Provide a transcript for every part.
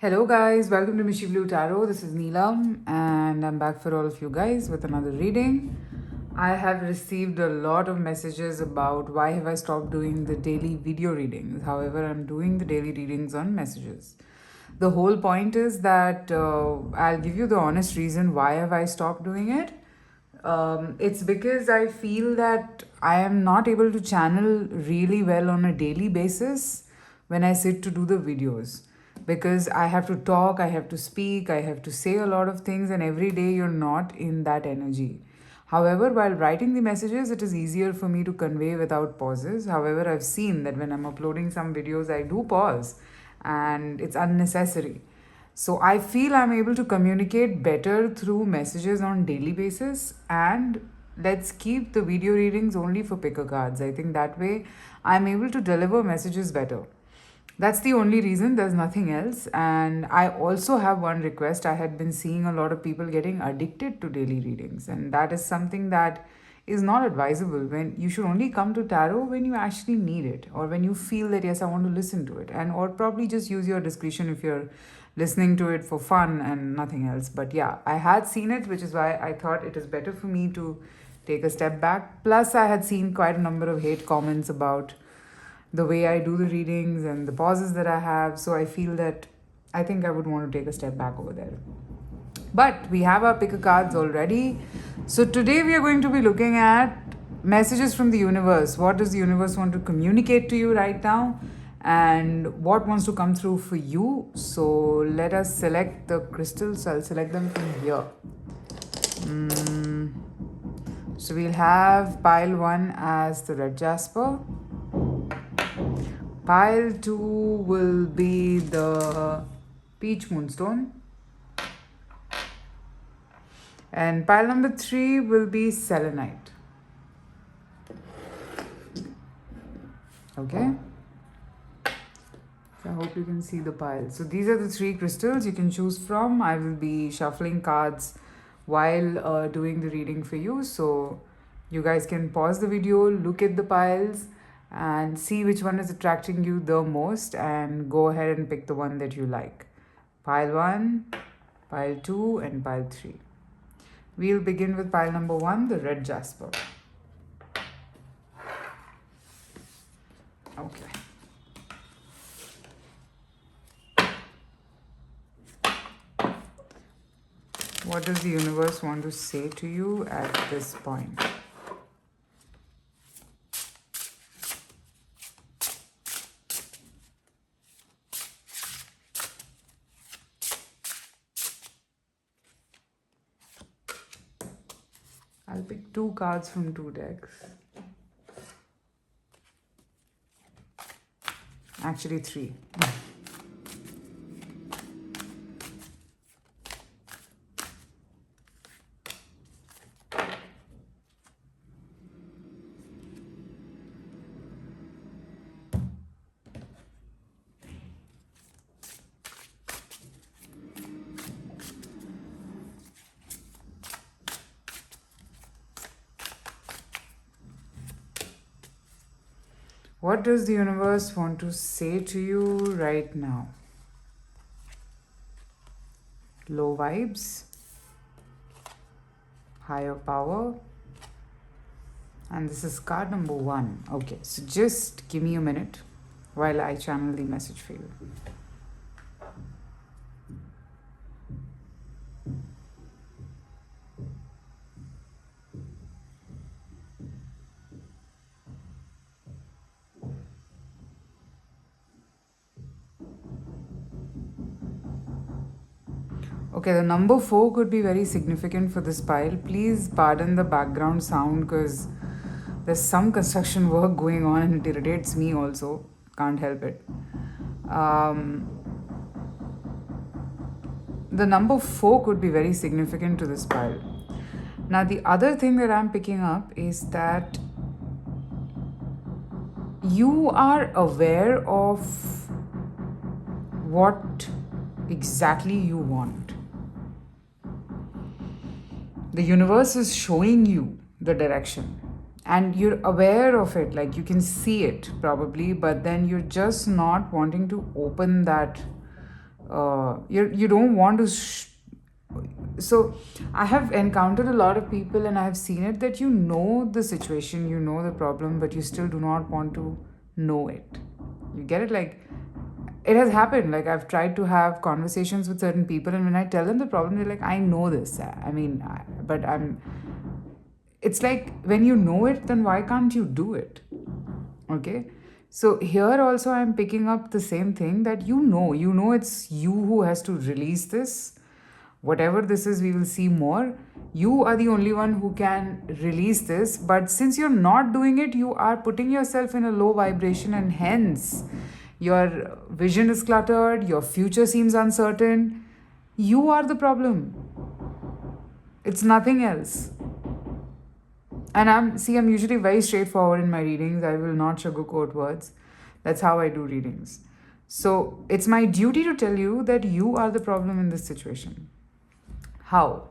Hello guys, welcome to Mishy Blue Tarot. This is Neelam and I'm back for all of you guys with another reading. I have received a lot of messages about why have I stopped doing the daily video readings. However, I'm doing the daily readings on messages. The whole point is that I'll give you the honest reason why have I stopped doing it. It's because I feel that I am not able to channel really well on a daily basis when I sit to do the videos, because I have to talk, I have to speak, I have to say a lot of things, and every day you're not in that energy. However, while writing the messages, it is easier for me to convey without pauses. However, I've seen that when I'm uploading some videos, I do pause and it's unnecessary. So I feel I'm able to communicate better through messages on daily basis, and let's keep the video readings only for picker cards. I think that way I'm able to deliver messages better. That's the only reason, there's nothing else. And I also have one request. I had been seeing a lot of people getting addicted to daily readings, and that is something that is not advisable. When you should only come to tarot when you actually need it, or when you feel that yes, I want to listen to it, and or probably just use your discretion if you're listening to it for fun and nothing else. But yeah, I had seen it, which is why I thought it is better for me to take a step back. Plus, I had seen quite a number of hate comments about the way I do the readings and the pauses that I have. So I feel that I think I would want to take a step back over there. But we have our picker cards already. So today we are going to be looking at messages from the universe. What does the universe want to communicate to you right now? And what wants to come through for you? So let us select the crystals. I'll select them from here. So we'll have pile 1 as the red jasper. Pile 2 will be the peach moonstone. And pile number 3 will be selenite. Okay. So I hope you can see the pile. So these are the 3 crystals you can choose from. I will be shuffling cards while doing the reading for you. So you guys can pause the video, look at the piles, and see which one is attracting you the most, and go ahead and pick the one that you like. Pile 1, pile 2, and pile 3. We'll begin with pile number 1, the red jasper. Okay. What does the universe want to say to you at this point? I'll pick 2 cards from 2 decks. Actually 3. What does the universe want to say to you right now? Low vibes, higher power, and this is card number 1. Okay, so just give me a minute while I channel the message for you. Okay, the number 4 could be very significant for this pile. Please pardon the background sound because there's some construction work going on and it irritates me also. Can't help it. The number 4 could be very significant to this pile. Now, the other thing that I'm picking up is that you are aware of what exactly you want. The universe is showing you the direction and you're aware of it, like you can see it probably, but then you're just not wanting to open that You don't want to. So I have encountered a lot of people, and I have seen it, that you know the situation, you know the problem, but you still do not want to know it. You get it? Like, it has happened. Like, I've tried to have conversations with certain people, and when I tell them the problem, they're like, I know this. But I'm. It's like, when you know it, then why can't you do it? Okay. So here also I'm picking up the same thing, that you know it's you who has to release this. Whatever this is, we will see more. You are the only one who can release this. But since you're not doing it, you are putting yourself in a low vibration, and hence your vision is cluttered, your future seems uncertain. You are the problem. It's nothing else. And I'm usually very straightforward in my readings. I will not sugarcoat words. That's how I do readings. So it's my duty to tell you that you are the problem in this situation. How?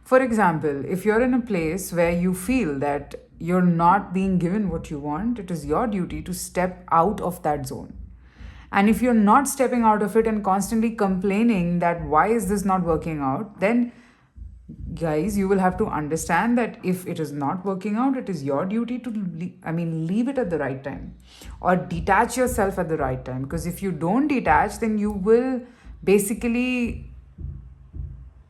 For example, if you're in a place where you feel that you're not being given what you want, it is your duty to step out of that zone. And if you're not stepping out of it and constantly complaining that why is this not working out, then guys, you will have to understand that if it is not working out, it is your duty to leave it at the right time, or detach yourself at the right time. Because if you don't detach, then you will basically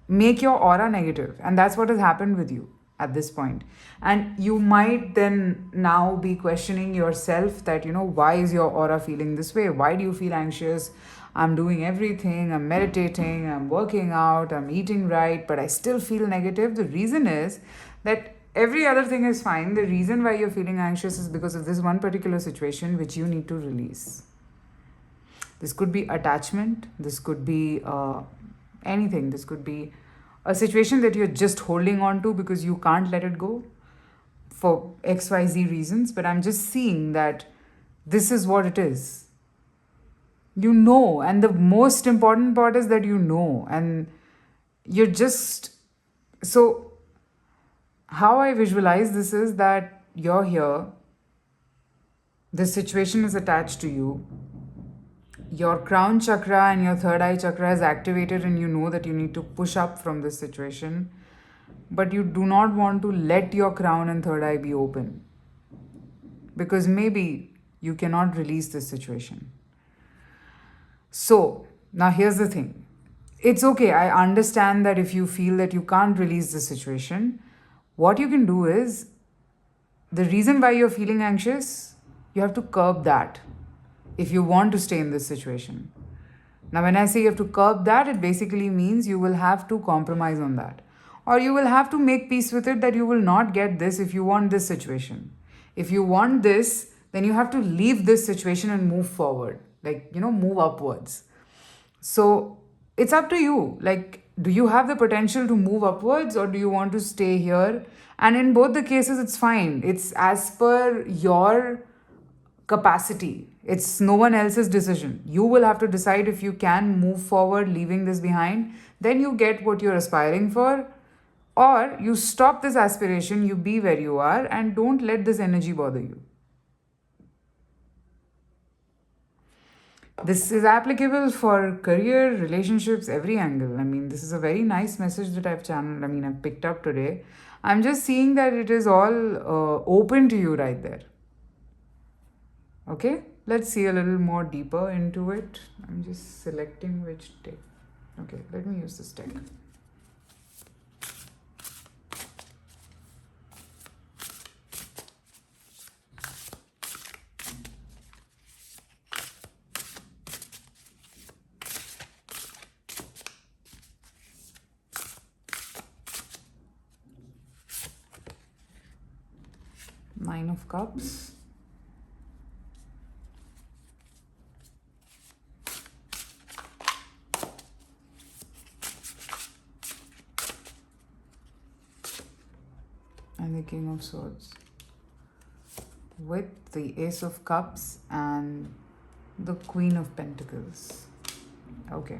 make your aura negative, and that's what has happened with you at this point. And you might then now be questioning yourself that, why is your aura feeling this way? Why do you feel anxious? I'm doing everything, I'm meditating, I'm working out, I'm eating right, but I still feel negative. The reason is that every other thing is fine. The reason why you're feeling anxious is because of this one particular situation which you need to release. This could be attachment, this could be anything. This could be a situation that you're just holding on to because you can't let it go for XYZ reasons. But I'm just seeing that this is what it is. And the most important part is that and you're just. So, how I visualize this is that you're here, the situation is attached to you, your crown chakra and your third eye chakra is activated, and you know that you need to push up from this situation, but you do not want to let your crown and third eye be open, because maybe you cannot release this situation. So, now here's the thing. It's okay, I understand that if you feel that you can't release the situation, what you can do is, the reason why you're feeling anxious, you have to curb that if you want to stay in this situation. Now, when I say you have to curb that, it basically means you will have to compromise on that. Or you will have to make peace with it that you will not get this if you want this situation. If you want this, then you have to leave this situation and move forward. Move upwards. So it's up to you. Do you have the potential to move upwards, or do you want to stay here? And in both the cases, it's fine. It's as per your capacity. It's no one else's decision. You will have to decide if you can move forward, leaving this behind. Then you get what you're aspiring for. Or you stop this aspiration, you be where you are, and don't let this energy bother you. This is applicable for career, relationships, every angle. This is a very nice message that I've channeled. I've picked up today. I'm just seeing that it is all open to you right there. Okay, let's see a little more deeper into it. I'm just selecting which deck. Okay, let me use this deck. Nine of Cups. And the King of Swords. With the Ace of Cups and the Queen of Pentacles. Okay.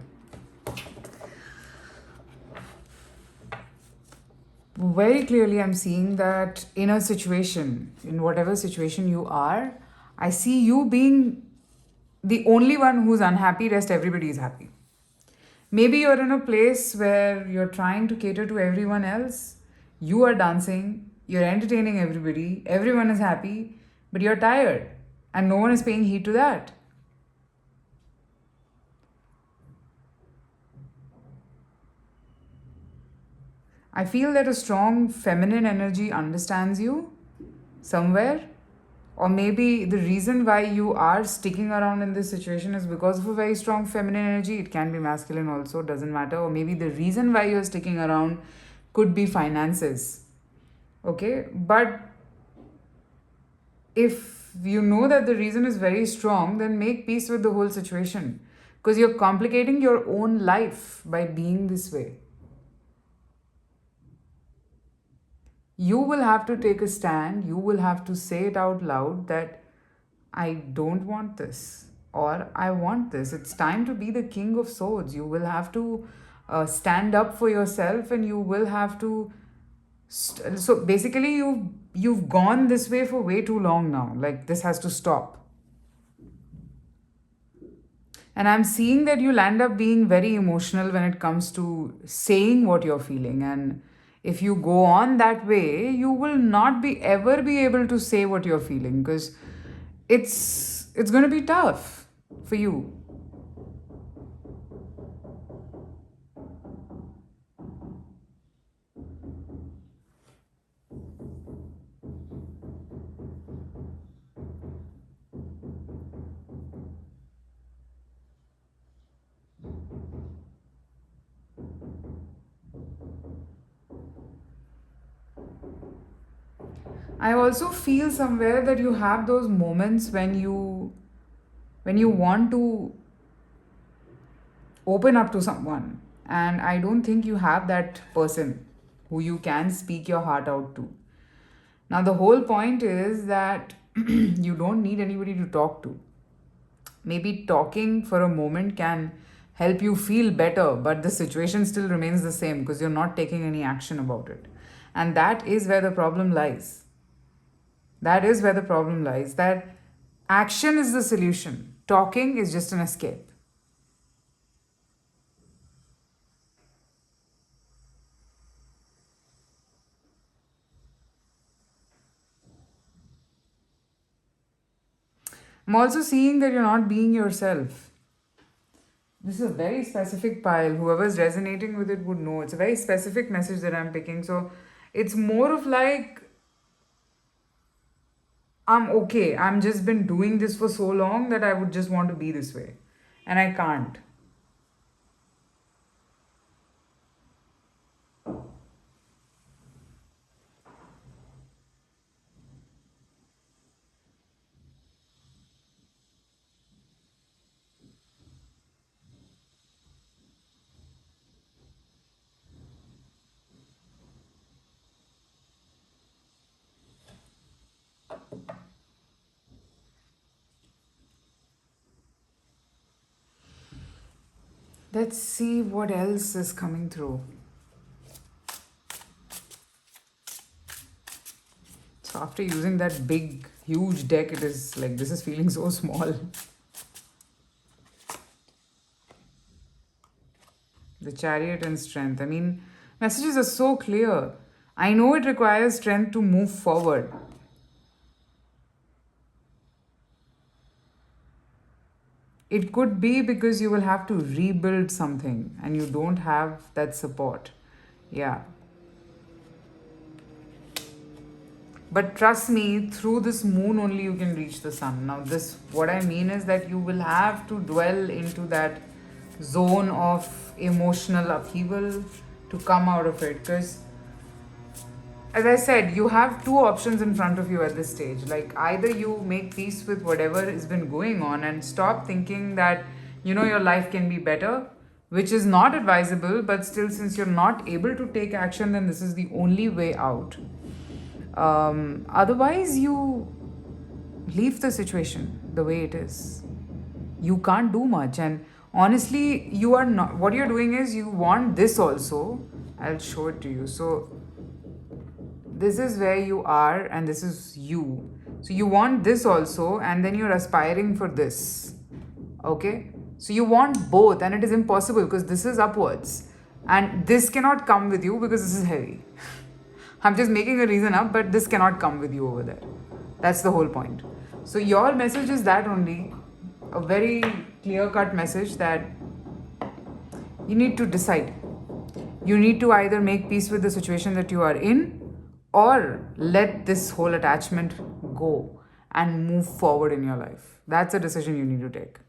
Very clearly, I'm seeing that in a situation, in whatever situation you are, I see you being the only one who's unhappy, rest everybody is happy. Maybe you're in a place where you're trying to cater to everyone else. You are dancing, you're entertaining everybody, everyone is happy, but you're tired and no one is paying heed to that. I feel that a strong feminine energy understands you somewhere, or maybe the reason why you are sticking around in this situation is because of a very strong feminine energy. It can be masculine also, doesn't matter. Or maybe the reason why you're sticking around could be finances. Okay, but if you know that the reason is very strong, then make peace with the whole situation, because you're complicating your own life by being this way. You will have to take a stand. You will have to say it out loud that I don't want this, or I want this. It's time to be the king of swords. You will have to stand up for yourself, and you will have to. So basically, you've gone this way for way too long now. Like, this has to stop. And I'm seeing that you'll end up being very emotional when it comes to saying what you're feeling. And if you go on that way, you will not be ever be able to say what you're feeling, because it's going to be tough for you. I also feel somewhere that you have those moments when you want to open up to someone, and I don't think you have that person who you can speak your heart out to. Now the whole point is that you don't need anybody to talk to. Maybe talking for a moment can help you feel better, but the situation still remains the same because you're not taking any action about it. And that is where the problem lies. That is where the problem lies. That action is the solution, talking is just an escape. I'm also seeing that you're not being yourself. This is a very specific pile. Whoever's resonating with it would know. It's a very specific message that I'm picking. So it's more of like, I'm okay. I'm just been doing this for so long that I would just want to be this way. And I can't. Let's see what else is coming through. So after using that big, huge deck, it is like this is feeling so small. The Chariot and Strength. I mean, messages are so clear. I know it requires strength to move forward. It could be because you will have to rebuild something and you don't have that support. Yeah. But trust me, through this moon only you can reach the sun. Now, this, what I mean is that you will have to dwell into that zone of emotional upheaval to come out of it. Because, as I said, you have two options in front of you at this stage. Like, either you make peace with whatever has been going on and stop thinking that, your life can be better, which is not advisable, but still, since you're not able to take action, then this is the only way out. Otherwise, you leave the situation the way it is. You can't do much, and honestly, you are not. What you're doing is you want this also. I'll show it to you. So, this is where you are, and this is you. So, you want this also, and then you're aspiring for this. Okay? So you want both, and it is impossible because this is upwards. And this cannot come with you because this is heavy. I'm just making a reason up, but this cannot come with you over there. That's the whole point. So your message is that only, a very clear-cut message that you need to decide. You need to either make peace with the situation that you are in, or let this whole attachment go and move forward in your life. That's a decision you need to take.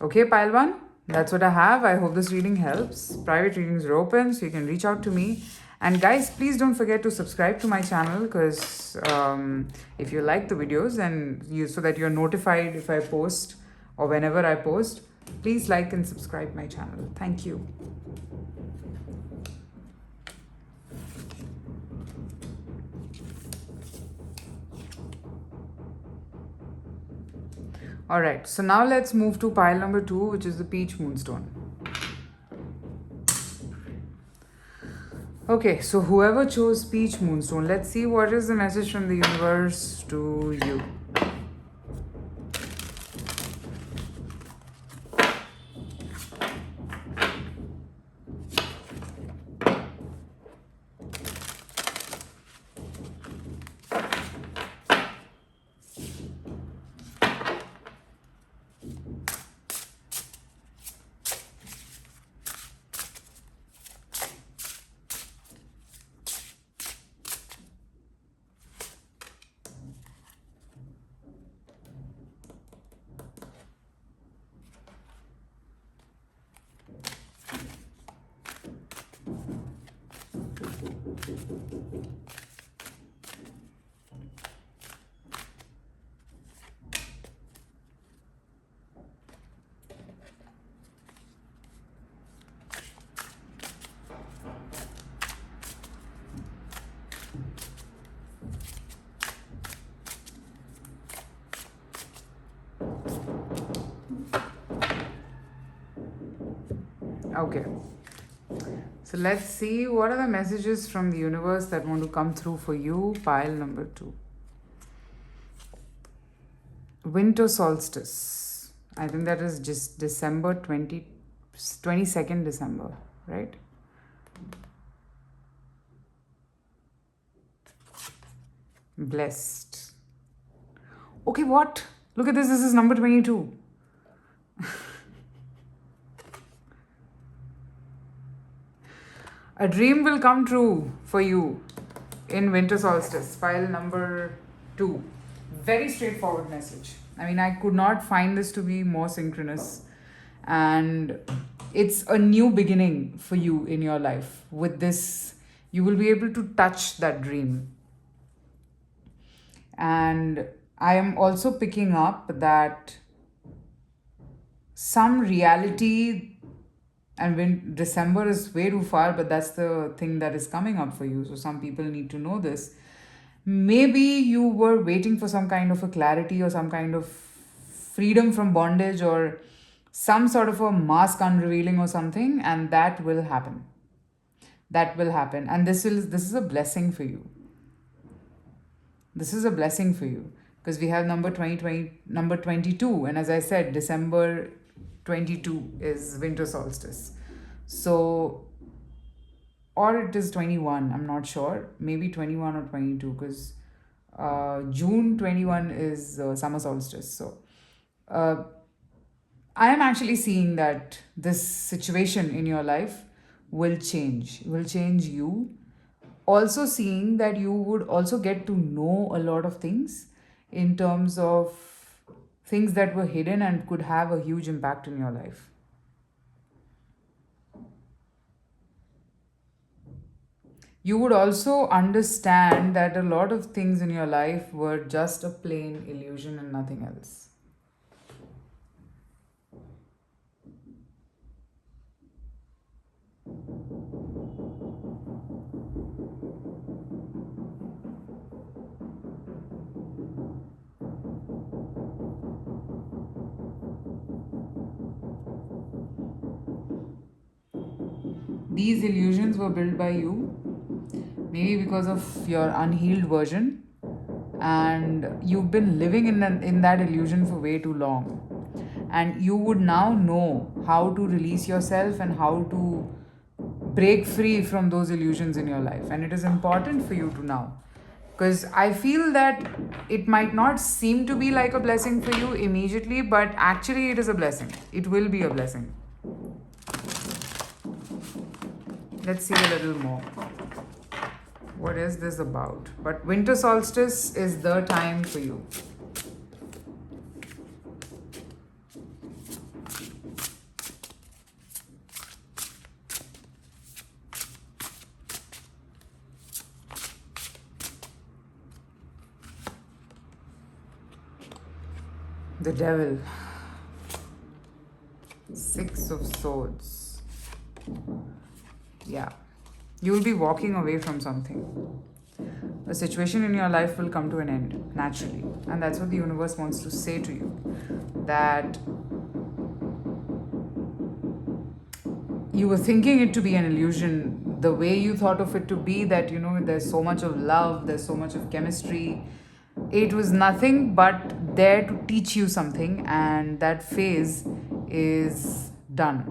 Okay, pile one, that's what I have. I hope this reading helps. Private readings are open, so you can reach out to me. And guys, please don't forget to subscribe to my channel, because if you like the videos and so that you're notified if I post or whenever I post, please like and subscribe my channel. Thank you. Alright, so now let's move to pile number 2, which is the Peach Moonstone. Okay, so whoever chose Peach Moonstone, let's see what is the message from the universe to you. Okay, so let's see what are the messages from the universe that want to come through for you. Pile number 2. Winter solstice. I think that is just December 22nd December, right? Blessed. Okay, what? Look at this. This is number 22. A dream will come true for you in winter solstice. Pile number 2. Very straightforward message. I mean, I could not find this to be more synchronous. And it's a new beginning for you in your life. With this, you will be able to touch that dream. And I am also picking up that some reality, and when December is way too far, but that's the thing that is coming up for you. So some people need to know this. Maybe you were waiting for some kind of a clarity or some kind of freedom from bondage or some sort of a mask unrevealing or something, and that will happen. That will happen. And this is a blessing for you. This is a blessing for you, because we have number 22, and as I said, December 22 is winter solstice. So, or it is 21, I'm not sure, maybe 21 or 22, because June 21 is summer solstice. So I am actually seeing that this situation in your life will change you. Also seeing that you would also get to know a lot of things in terms of things that were hidden and could have a huge impact in your life. You would also understand that a lot of things in your life were just a plain illusion and nothing else. These illusions were built by you, maybe because of your unhealed version, and you've been living in that illusion for way too long. and you would now know how to release yourself and how to break free from those illusions in your life. And it is important for you to now, because I feel that it might not seem to be like a blessing for you immediately, but actually it is a blessing. It will be a blessing. Let's see a little more. What is this about? But winter solstice is the time for you. The devil. Six of Swords. Yeah. You will be walking away from something. A situation in your life will come to an end naturally. And that's what the universe wants to say to you. That you were thinking it to be an illusion, the way you thought of it to be, that, there's so much of love, there's so much of chemistry. It was nothing but there to teach you something, and that phase is done.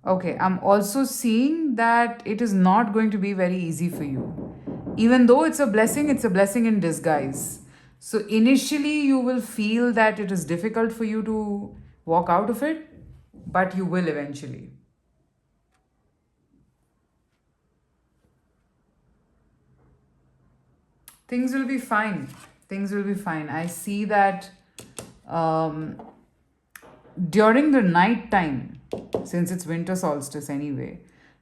Okay, I'm also seeing that it is not going to be very easy for you. Even though it's a blessing in disguise. So initially, you will feel that it is difficult for you to walk out of it, but you will eventually. Things will be fine. Things will be fine. I see that um, during the night time, since it's winter solstice anyway,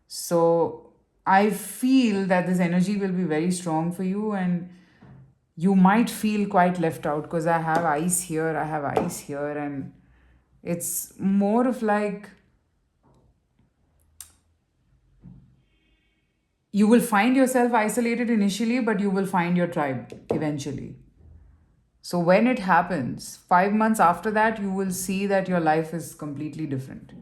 so I feel that this energy will be very strong for you, and you might feel quite left out, because I have ice here, and it's more of like you will find yourself isolated initially, but you will find your tribe eventually. So when it happens, 5 months after that, you will see that your life is completely different,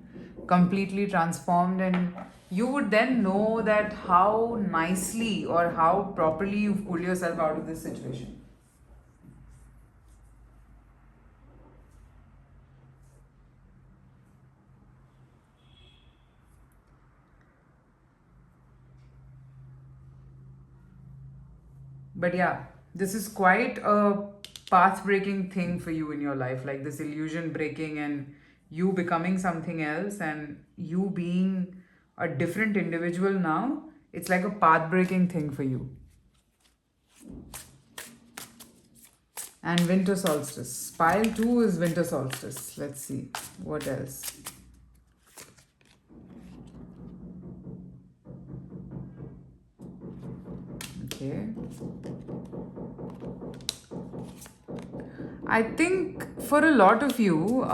completely transformed, and you would then know that how nicely or how properly you've pulled yourself out of this situation. But yeah, this is quite a path breaking thing for you in your life, like this illusion breaking and you becoming something else and you being a different individual now. It's like a path breaking thing for you. And winter solstice. Pile 2 is winter solstice. Let's see what else. Okay. I think for a lot of you,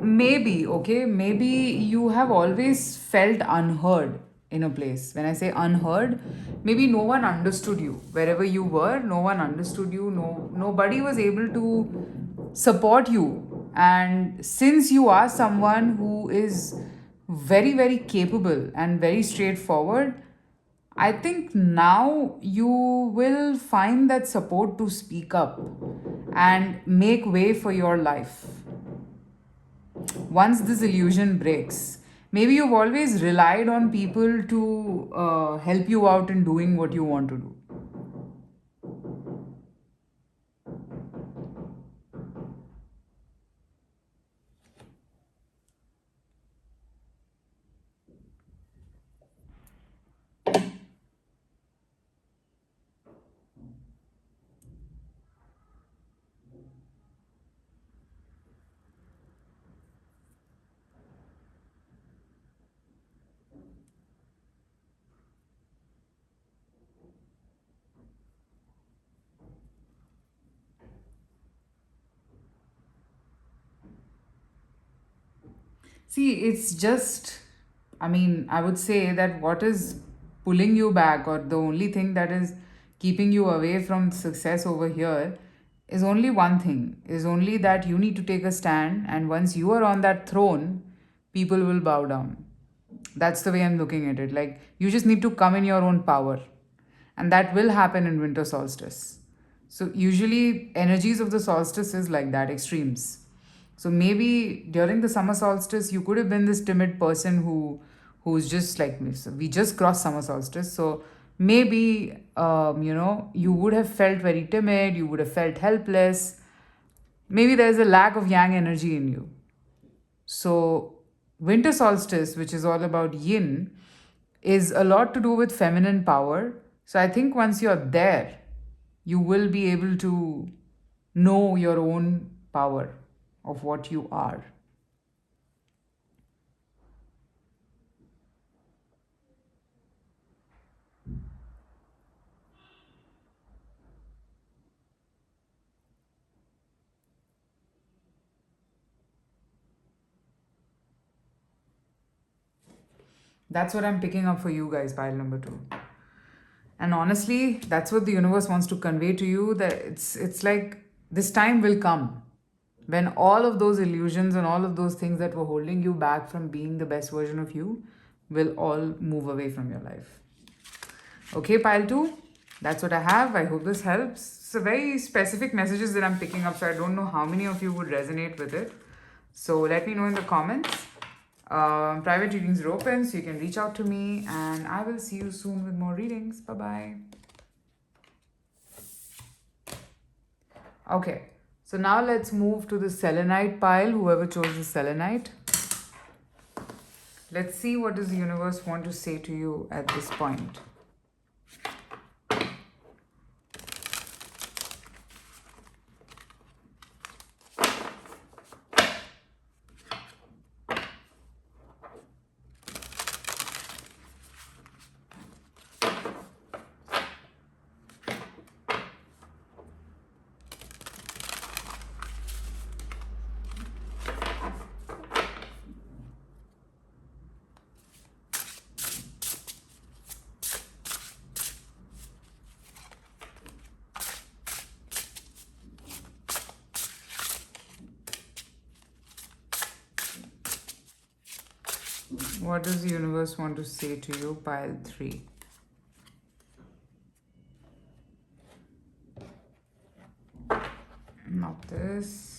maybe you have always felt unheard in a place. When I say unheard, maybe no one understood you. Wherever you were, no one understood you. Nobody was able to support you. And since you are someone who is very, very capable and very straightforward, I think now you will find that support to speak up and make way for your life. Once this illusion breaks, maybe you've always relied on people to help you out in doing what you want to do. See, it's just, I would say that what is pulling you back, or the only thing that is keeping you away from success over here, is only one thing, is only that you need to take a stand. And once you are on that throne, people will bow down. That's the way I'm looking at it. Like, you just need to come in your own power. And that will happen in winter solstice. So, usually, energies of the solstice is like that, extremes. So, maybe during the summer solstice, you could have been this timid person who's just like me. So, we just crossed summer solstice. So, maybe, you would have felt very timid, you would have felt helpless. Maybe there's a lack of yang energy in you. So, winter solstice, which is all about yin, is a lot to do with feminine power. So, I think once you're there, you will be able to know your own power of what you are. That's what I'm picking up for you guys, pile number two. And honestly, that's what the universe wants to convey to you, that it's like this time will come when all of those illusions and all of those things that were holding you back from being the best version of you will all move away from your life. Okay, pile two, that's what I have. I hope this helps. So, very specific messages that I'm picking up, so I don't know how many of you would resonate with it. So, let me know in the comments. Private readings are open, so you can reach out to me, and I will see you soon with more readings. Bye bye. Okay, so now let's move to the selenite pile. Whoever chose the selenite, let's see what does the universe want to say to you at this point. What does the universe want to say to you, pile 3? Not this.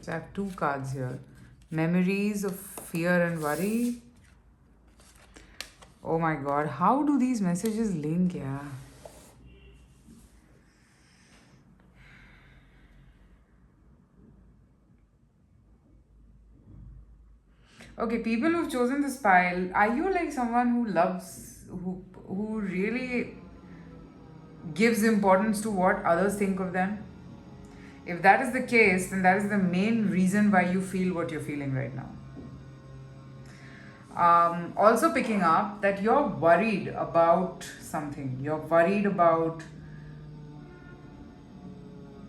So I have 2 cards here. Memories of fear and worry. Oh my god, how do these messages link? Yeah. Okay, people who've chosen this pile, are you like someone who loves, who really gives importance to what others think of them? If that is the case, then that is the main reason why you feel what you're feeling right now. Also picking up that you're worried about something. You're worried about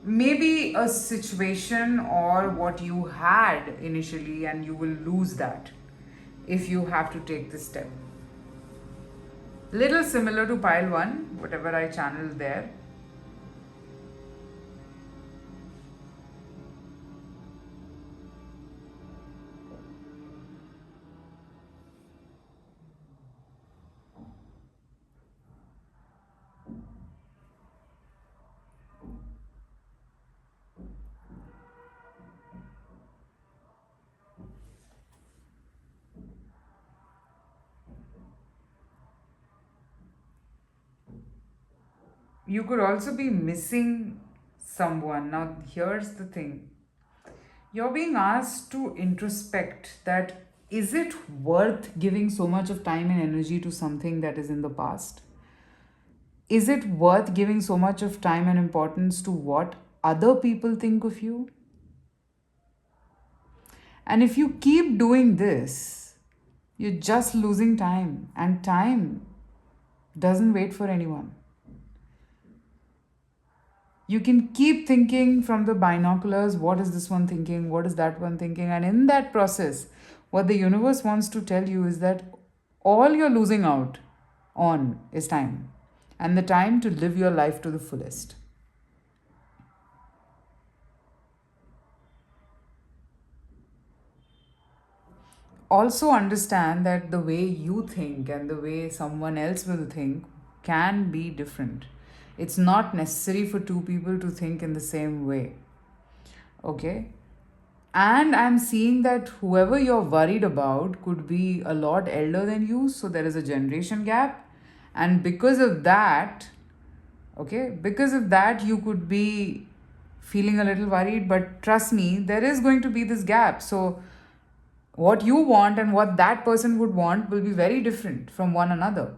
maybe a situation or what you had initially, and you will lose that if you have to take this step. Little similar to pile 1, whatever I channeled there. You could also be missing someone. Now, here's the thing, you're being asked to introspect that is it worth giving so much of time and energy to something that is in the past? Is it worth giving so much of time and importance to what other people think of you. And if you keep doing this, you're just losing time, and time doesn't wait for anyone. You can keep thinking from the binoculars, what is this one thinking, what is that one thinking, and in that process, what the universe wants to tell you is that all you're losing out on is time, and the time to live your life to the fullest. Also understand that the way you think and the way someone else will think can be different. It's not necessary for two people to think in the same way. Okay? And I'm seeing that whoever you're worried about could be a lot elder than you, so there is a generation gap. And because of that, you could be feeling a little worried, but trust me, there is going to be this gap. So, what you want and what that person would want will be very different from one another.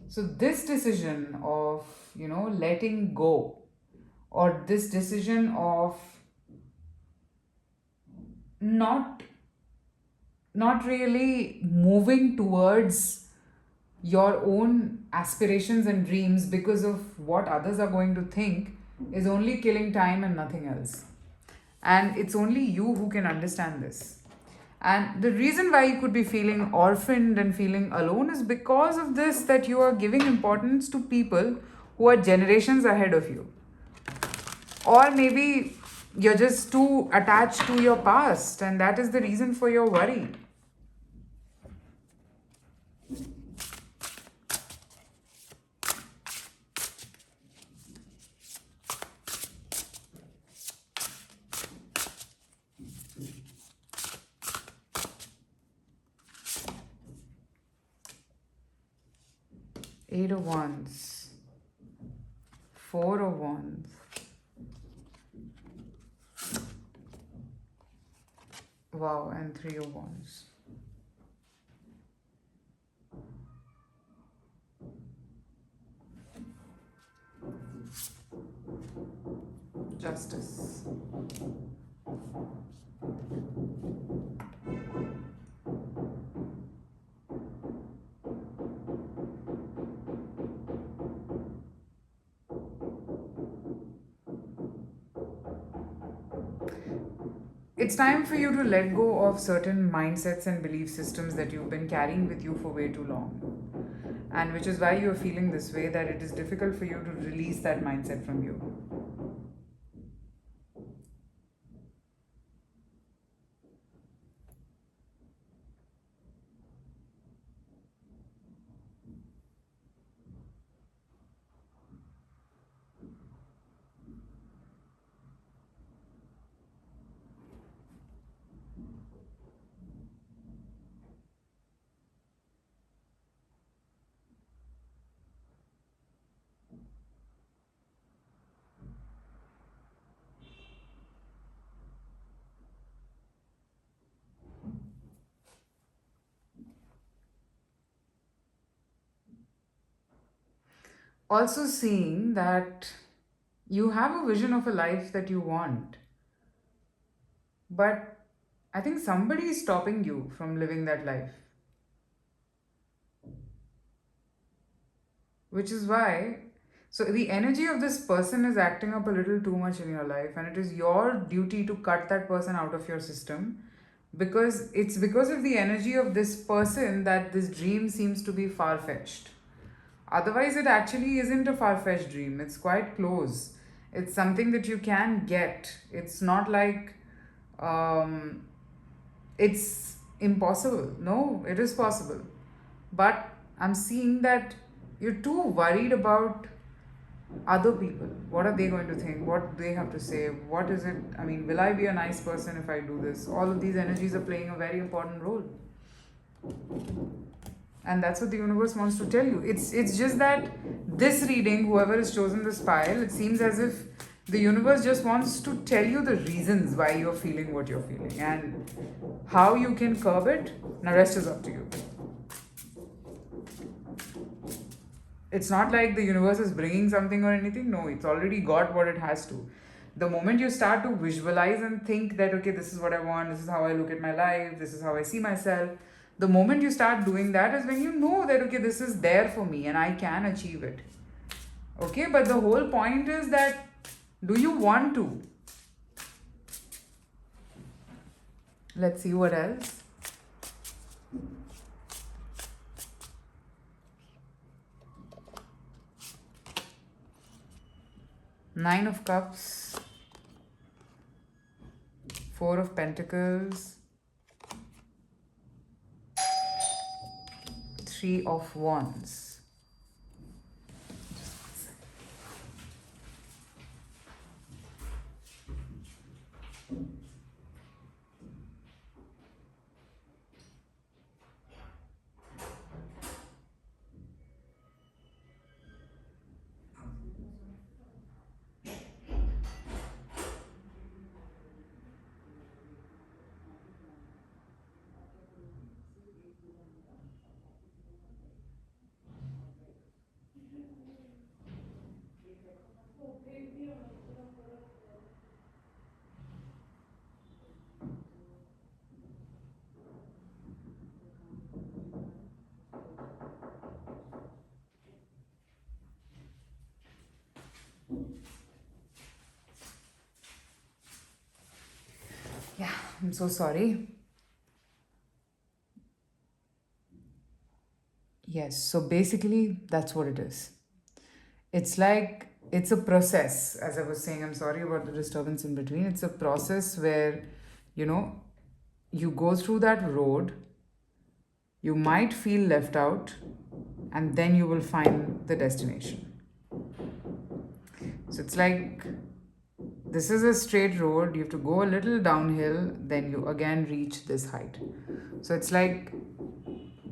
So, this decision of, letting go, or this decision of not not really moving towards your own aspirations and dreams because of what others are going to think is only killing time and nothing else. And it's only you who can understand this. And the reason why you could be feeling orphaned and feeling alone is because of this, that you are giving importance to people who are generations ahead of you. Or maybe you're just too attached to your past, and that is the reason for your worry. Eight of Wands, Four of Wands, wow, and Three of Wands. Justice. It's time for you to let go of certain mindsets and belief systems that you've been carrying with you for way too long. And which is why you're feeling this way, that it is difficult for you to release that mindset from you. Also, seeing that you have a vision of a life that you want, but I think somebody is stopping you from living that life. Which is why, so the energy of this person is acting up a little too much in your life, and it is your duty to cut that person out of your system, because it's because of the energy of this person that this dream seems to be far fetched. Otherwise, it actually isn't a far fetched dream, it's quite close. It's something that you can get. It's not like it's impossible. No, it is possible. But I'm seeing that you're too worried about other people. What are they going to think? What do they have to say? What is it? I mean, will I be a nice person if I do this? All of these energies are playing a very important role. And that's what the universe wants to tell you. It's just that this reading, whoever has chosen this pile, it seems as if The universe just wants to tell you the reasons why you're feeling what you're feeling and how you can curb it. Now, rest is up to you. It's not like the universe is bringing something or anything. No, it's already got what it has to. The moment you start to visualize and think that, okay, this is what I want, this is how I look at my life, this is how I see myself, the moment you start doing that is when you know that, okay, this is there for me and I can achieve it. Okay, but the whole point is that, do you want to? Let's see what else. Nine of Cups, Four of Pentacles, Three of Wands. Yeah, I'm so sorry. Yes, so basically, that's what it is. It's like, it's a process. As I was saying, I'm sorry about the disturbance in between. It's a process where, you know, you go through that road, you might feel left out, and then you will find the destination. So it's like, this is a straight road, you have to go a little downhill, then you again reach this height. So it's like,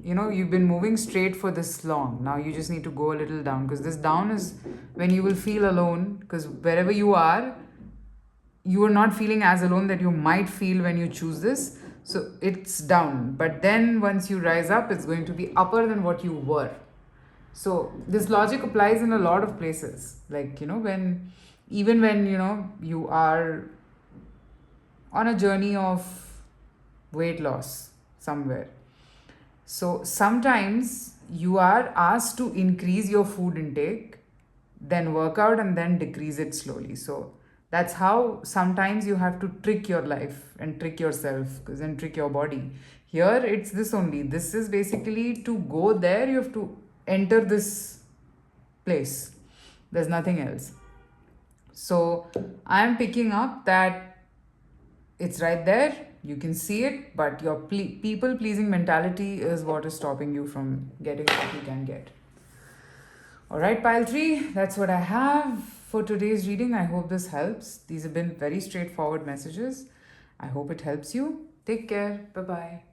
you know, you've been moving straight for this long. Now you just need to go a little down, because this down is when you will feel alone, because wherever you are not feeling as alone that you might feel when you choose this. So it's down. But then once you rise up, it's going to be upper than what you were. So this logic applies in a lot of places. Like, you know, even when, you know, you are on a journey of weight loss somewhere. So sometimes you are asked to increase your food intake, then work out, and then decrease it slowly. So that's how sometimes you have to trick your life and trick yourself, and trick your body. Here it's this only. This is basically, to go there, you have to enter this place. There's nothing else. So I'm picking up that it's right there. You can see it, but your people pleasing mentality is what is stopping you from getting what you can get. All right, pile 3, that's what I have for today's reading. I hope this helps. These have been very straightforward messages. I hope it helps you. Take care. Bye-bye.